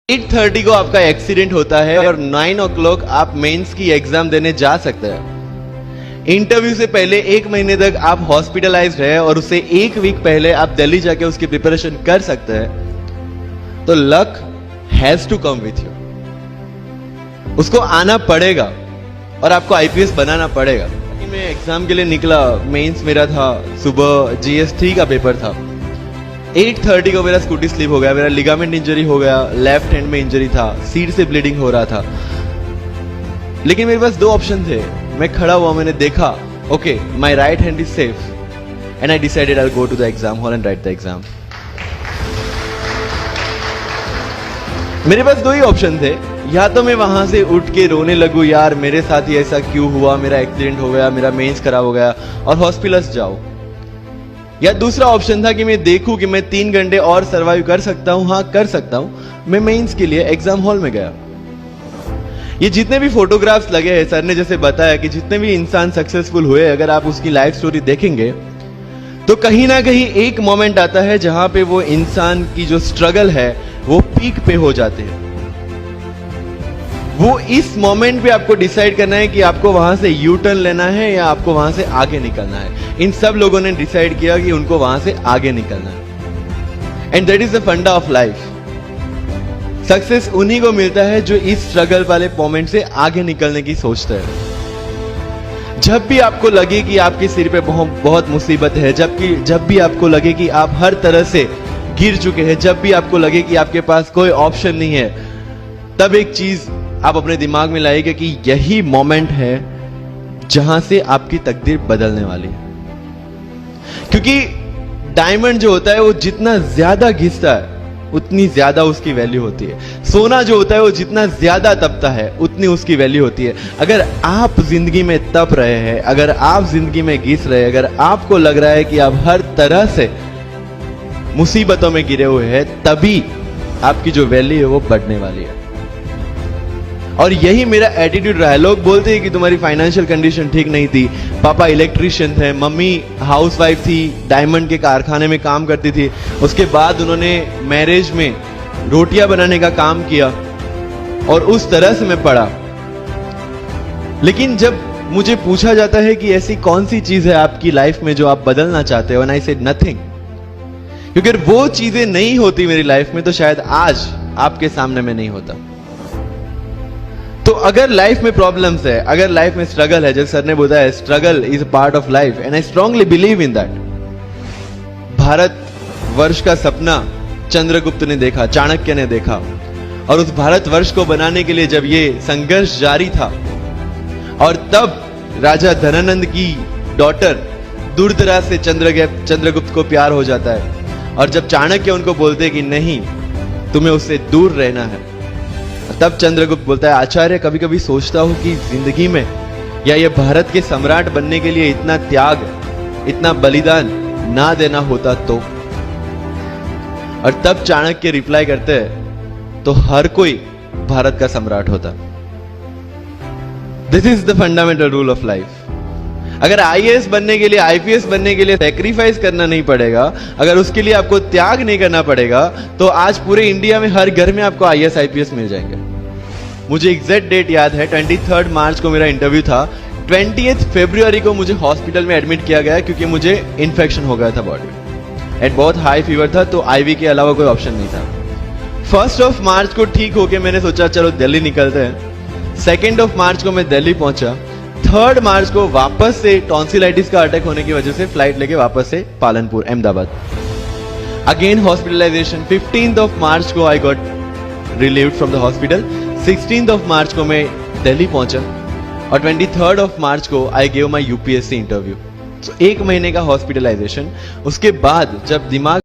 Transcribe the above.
8:30 को आपका एक्सीडेंट होता है और 9 o'clock आप मेंस की एग्जाम देने जा सकते हैं। इंटरव्यू से पहले 1 महीने तक आप हॉस्पिटलाइज्ड है और उससे 1 वीक पहले आप दिल्ली जाके उसकी प्रिपरेशन कर सकते हैं। तो luck has to come with you, उसको आना पड़ेगा और आपको आईपीएस बनाना पड़ेगा। मैं एग्जाम के लिए निकला, मेंस मेरा था, सुबह GS3 का पेपर था। 8:30 को मेरा स्कूटी स्लिप हो गया, मेरा लिगामेंट इंजरी हो गया, लेफ्ट हैंड में इंजरी था, सीट से ब्लीडिंग हो रहा था। लेकिन मेरे पास 2 ऑप्शन थे। मैं खड़ा हुआ, मैंने देखा, okay my right hand is safe and I decided I will go to the exam hall and write the exam. मेरे पास 2 ही ऑप्शन थे, या तो मैं वहां से उठ के रोने लगूं, यार मेरे साथ ही ऐसा क्यों हुआ, मेरा एक्सीडेंट हो गया, मेरा मेंस खराब हो गया और हॉस्पिटल जाओ, या दूसरा ऑप्शन था कि मैं देखूं कि मैं 3 घंटे और सरवाइव कर सकता हूं। हाँ कर सकता हूं। मैं मेंस के लिए एग्जाम हॉल में गया। ये जितने भी फोटोग्राफ्स लगे हैं, सर ने जैसे बताया कि जितने भी इंसान सक्सेसफुल हुए, अगर आप उसकी लाइफ स्टोरी देखेंगे तो कहीं ना कहीं एक मोमेंट आता है जहां पे वो इंसान की जो स्ट्रगल है वो पीक पे हो जाते हैं। वो इस मोमेंट पे आपको डिसाइड करना है कि आपको वहां से यू टर्न लेना है या आपको वहां से आगे निकलना है। इन सब लोगों ने डिसाइड किया कि उनको वहां से आगे निकलना है। एंड दैट इज द फंडा ऑफ लाइफ। सक्सेस उन्हीं को मिलता है जो इस स्ट्रगल वाले मोमेंट से आगे निकलने की सोचते हैं। जब भी आपको लगे कि आपके सिर पे बहुत मुसीबत है, जब भी आपको लगे कि आप हर तरह से गिर चुके हैं, जब भी आपको लगे कि आपके पास कोई ऑप्शन नहीं है, तब एक चीज आप अपने दिमाग में लाइएगा कि यही मोमेंट है जहां से आपकी तकदीर बदलने वाली है। क्योंकि डायमंड जो होता है वो जितना ज्यादा घिसता है उतनी ज्यादा उसकी वैल्यू होती है। सोना जो होता है वो जितना ज्यादा तपता है उतनी उसकी वैल्यू होती है। अगर आप जिंदगी में तप रहे हैं, अगर आप जिंदगी में घिस रहे हैं, अगर आपको लग रहा है कि आप हर तरह से मुसीबतों में गिरे हुए हैं, तभी आपकी जो वैल्यू है वो बढ़ने वाली है। और यही मेरा एटीट्यूड रहा है। लोग बोलते हैं कि तुम्हारी फाइनेंशियल कंडीशन ठीक नहीं थी, पापा इलेक्ट्रिशियन थे, मम्मी हाउसवाइफ थी, डायमंड के कारखाने में काम करती थी, उसके बाद उन्होंने मैरिज में रोटियां बनाने का काम किया और उस तरह से मैं पढ़ा। लेकिन जब मुझे पूछा जाता है कि ऐसी कौन सी चीज है आपकी लाइफ में जो आप बदलना चाहते हो, एंड आई सेड नथिंग। क्योंकि अगर वो चीजें नहीं होती मेरी लाइफ में तो शायद आज आपके सामने में नहीं होता। तो अगर लाइफ में प्रॉब्लम्स है, अगर लाइफ में स्ट्रगल है, जैसे सर ने बताया struggle is a part of life and I strongly believe in that. Bharat वर्ष का सपना चंद्रगुप्त ने देखा, चाणक्य ने देखा, और उस भारत वर्ष को बनाने के लिए जब ये संघर्ष जारी था और तब राजा धनानंद की डॉटर दूरदराज से चंद्रगुप्त को प्यार हो जाता है, और जब चाणक्य उनको बोलते कि नहीं तुम्हें उससे दूर रहना है, तब चंद्रगुप्त बोलता है आचार्य कभी कभी सोचता हूं कि जिंदगी में या ये भारत के सम्राट बनने के लिए इतना त्याग, इतना बलिदान ना देना होता तो। और तब चाणक्य रिप्लाई करते हैं तो हर कोई भारत का सम्राट होता। This is the fundamental rule of life. अगर आईएएस बनने के लिए, आईपीएस बनने के लिए सैक्रिफाइस करना नहीं पड़ेगा, अगर उसके लिए आपको त्याग नहीं करना पड़ेगा, तो आज पूरे इंडिया में हर घर में आपको आईएएस आईपीएस मिल जाएंगे। मुझे एग्जैक्ट डेट याद है, 23 मार्च को मेरा इंटरव्यू था। 20 फरवरी को मुझे हॉस्पिटल में एडमिट किया गया क्योंकि मुझे इन्फेक्शन हो गया था बॉडी में एंड बहुत हाई फीवर था, तो आईवी के अलावा कोई ऑप्शन नहीं था। 1 मार्च को ठीक होके मैंने सोचा चलो दिल्ली निकलते हैं। 2 मार्च को मैं दिल्ली पहुंचा। 3 मार्च को वापस से टॉन्सिलाइटिस का अटैक होने की वजह से फ्लाइट लेके वापस से पालनपुर, अहमदाबाद, अगेन हॉस्पिटलाइजेशन। 15 मार्च को I got relieved from the hospital. 16 मार्च को मैं दिल्ली पहुंचा और 23 मार्च को I gave my UPSC interview. तो 1 महीने का हॉस्पिटलाइजेशन। उसके बाद जब दिमाग